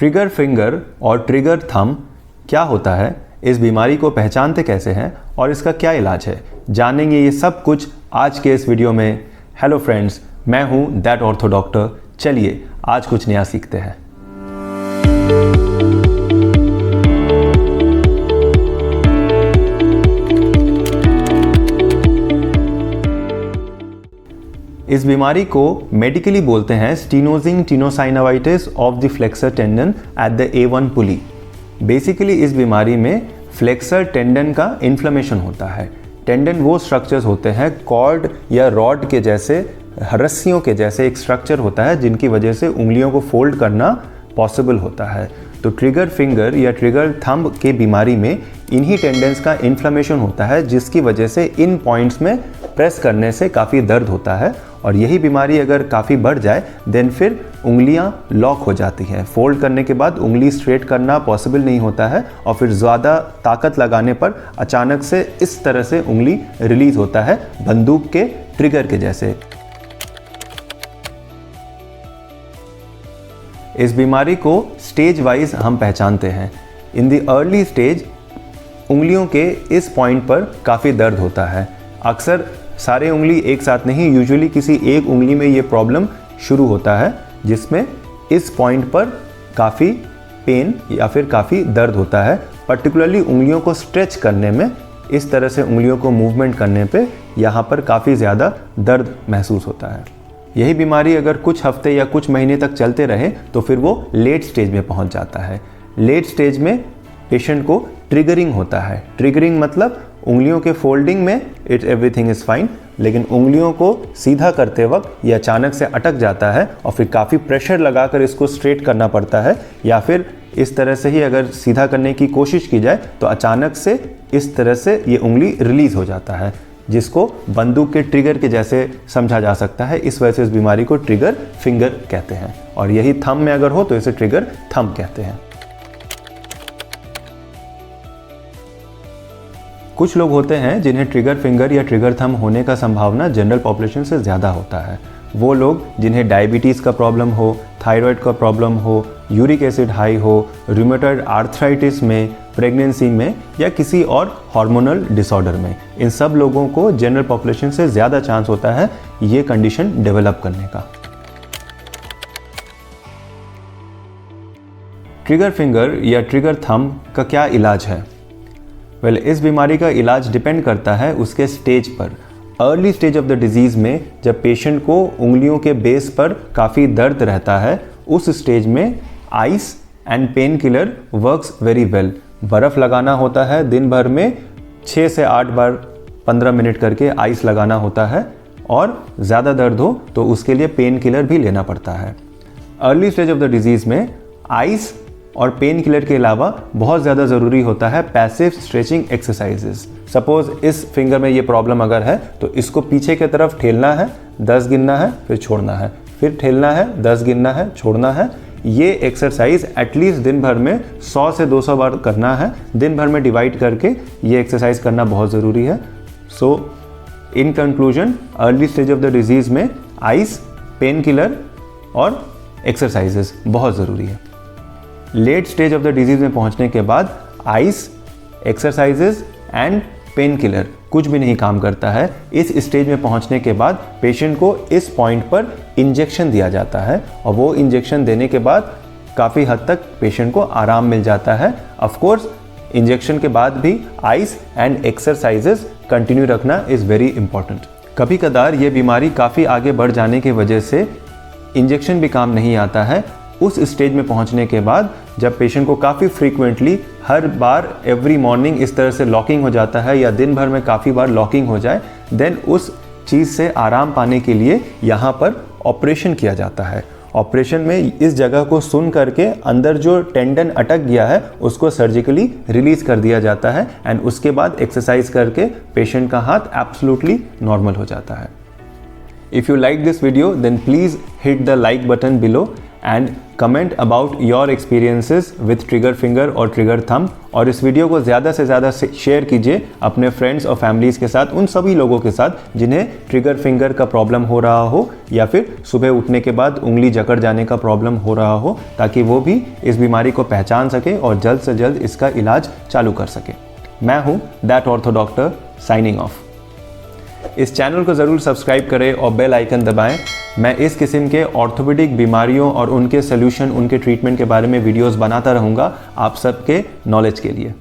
Trigger finger और trigger thumb क्या होता है, इस बीमारी को पहचानते कैसे हैं और इसका क्या इलाज है, जानेंगे ये सब कुछ आज के इस वीडियो में। हेलो फ्रेंड्स, मैं हूं दैट ऑर्थो डॉक्टर। चलिए आज कुछ नया सीखते हैं। इस बीमारी को मेडिकली बोलते हैं stenosing tenosynovitis of the flexor tendon at the A1 पुली। बेसिकली इस बीमारी में फ्लेक्सर टेंडन का इन्फ्लेमेशन होता है। टेंडन वो स्ट्रक्चर्स होते हैं, कॉर्ड या रॉड के जैसे, रस्सियों के जैसे एक स्ट्रक्चर होता है जिनकी वजह से उंगलियों को फोल्ड करना पॉसिबल होता है। तो ट्रिगर फिंगर या ट्रिगर थंब के बीमारी में इन्हीं टेंडेंस का इन्फ्लेमेशन होता है, जिसकी वजह से इन पॉइंट्स में प्रेस करने से काफ़ी दर्द होता है। और यही बीमारी अगर काफ़ी बढ़ जाए देन फिर उंगलियां लॉक हो जाती हैं। फोल्ड करने के बाद उंगली स्ट्रेट करना पॉसिबल नहीं होता है और फिर ज़्यादा ताकत लगाने पर अचानक से इस तरह से उंगली रिलीज होता है, बंदूक के ट्रिगर के जैसे। इस बीमारी को स्टेज वाइज हम पहचानते हैं। इन द अर्ली स्टेज उंगलियों के इस पॉइंट पर काफ़ी दर्द होता है। अक्सर सारे उंगली एक साथ नहीं, यूजुअली किसी एक उंगली में ये प्रॉब्लम शुरू होता है, जिसमें इस पॉइंट पर काफ़ी पेन या फिर काफ़ी दर्द होता है। पर्टिकुलरली उंगलियों को स्ट्रेच करने में, इस तरह से उंगलियों को मूवमेंट करने पे यहाँ पर काफ़ी ज़्यादा दर्द महसूस होता है। यही बीमारी अगर कुछ हफ्ते या कुछ महीने तक चलते रहे तो फिर वो लेट स्टेज में पहुँच जाता है। लेट स्टेज में पेशेंट को ट्रिगरिंग होता है। ट्रिगरिंग मतलब उंगलियों के फोल्डिंग में एवरीथिंग इज़ फाइन, लेकिन उंगलियों को सीधा करते वक्त ये अचानक से अटक जाता है और फिर काफ़ी प्रेशर लगाकर इसको स्ट्रेट करना पड़ता है, या फिर इस तरह से ही अगर सीधा करने की कोशिश की जाए तो अचानक से इस तरह से ये उंगली रिलीज़ हो जाता है, जिसको बंदूक के ट्रिगर के जैसे समझा जा सकता है। इस वजह से इस बीमारी को ट्रिगर फिंगर कहते हैं, और यही थंब में अगर हो तो इसे ट्रिगर थंब कहते हैं। कुछ लोग होते हैं जिन्हें ट्रिगर फिंगर या ट्रिगर थंब होने का संभावना जनरल पॉपुलेशन से ज़्यादा होता है। वो लोग जिन्हें डायबिटीज़ का प्रॉब्लम हो, थायराइड का प्रॉब्लम हो, यूरिक एसिड हाई हो, रूमेटॉइड आर्थराइटिस में, प्रेगनेंसी में या किसी और हार्मोनल डिसऑर्डर में, इन सब लोगों को जनरल पॉपुलेशन से ज़्यादा चांस होता है ये कंडीशन डेवलप करने का। ट्रिगर फिंगर या ट्रिगर थंब का क्या इलाज है? इस बीमारी का इलाज डिपेंड करता है उसके स्टेज पर। Early stage of the disease में जब पेशेंट को उंगलियों के बेस पर काफ़ी दर्द रहता है, उस स्टेज में ice and pain killer works very well. बर्फ़ लगाना होता है दिन भर में 6 से 8 बार 15 मिनट करके आइस लगाना होता है, और ज़्यादा दर्द हो तो उसके लिए पेन किलर भी लेना पड़ता है। Early stage of the disease में आइस और पेन किलर के अलावा बहुत ज़्यादा ज़रूरी होता है पैसिव स्ट्रेचिंग एक्सरसाइजेस। सपोज इस फिंगर में ये प्रॉब्लम अगर है तो इसको पीछे की तरफ ठेलना है, 10 गिनना है, फिर छोड़ना है, फिर ठेलना है, 10 गिनना है, छोड़ना है। ये एक्सरसाइज एटलीस्ट दिन भर में 100 से 200 बार करना है। दिन भर में डिवाइड करके ये एक्सरसाइज करना बहुत ज़रूरी है। So in conclusion, early stage of the disease में आइस, पेन किलर और एक्सरसाइजेस बहुत ज़रूरी है। Late stage of the disease में पहुंचने के बाद ice, exercises and painkiller कुछ भी नहीं काम करता है। इस स्टेज में पहुंचने के बाद पेशेंट को इस पॉइंट पर इंजेक्शन दिया जाता है, और वो इंजेक्शन देने के बाद काफ़ी हद तक पेशेंट को आराम मिल जाता है। ऑफ कोर्स इंजेक्शन के बाद भी आइस एंड एक्सरसाइजेज कंटिन्यू रखना इज़ वेरी इंपॉर्टेंट। कभी कदार ये बीमारी काफ़ी आगे बढ़ जाने की वजह से इंजेक्शन भी काम नहीं आता है। उस स्टेज में पहुंचने के बाद जब पेशेंट को काफ़ी फ्रीक्वेंटली हर बार एवरी मॉर्निंग इस तरह से लॉकिंग हो जाता है, या दिन भर में काफ़ी बार लॉकिंग हो जाए, देन उस चीज़ से आराम पाने के लिए यहाँ पर ऑपरेशन किया जाता है। ऑपरेशन में इस जगह को सुन करके अंदर जो टेंडन अटक गया है उसको सर्जिकली रिलीज़ कर दिया जाता है, एंड उसके बाद एक्सरसाइज करके पेशेंट का हाथ एब्सोल्युटली नॉर्मल हो जाता है। If you like this video, then please hit the like button below and comment about your experiences with trigger finger और ट्रिगर थंब। और इस वीडियो को ज़्यादा से ज़्यादा शेयर कीजिए अपने फ्रेंड्स और फैमिलीज़ के साथ, उन सभी लोगों के साथ जिन्हें ट्रिगर फिंगर का प्रॉब्लम हो रहा हो या फिर सुबह उठने के बाद उंगली जकड़ जाने का प्रॉब्लम हो रहा हो, ताकि वो भी इस बीमारी को पहचान सके और जल्द से जल्द इसका इलाज चालू कर सके। मैं हूँ that ortho doctor, signing off. इस चैनल को ज़रूर सब्सक्राइब करें और बेल आइकन दबाएं। मैं इस किस्म के ऑर्थोपेडिक बीमारियों और उनके सोल्यूशन, उनके ट्रीटमेंट के बारे में वीडियोस बनाता रहूँगा आप सबके नॉलेज के लिए।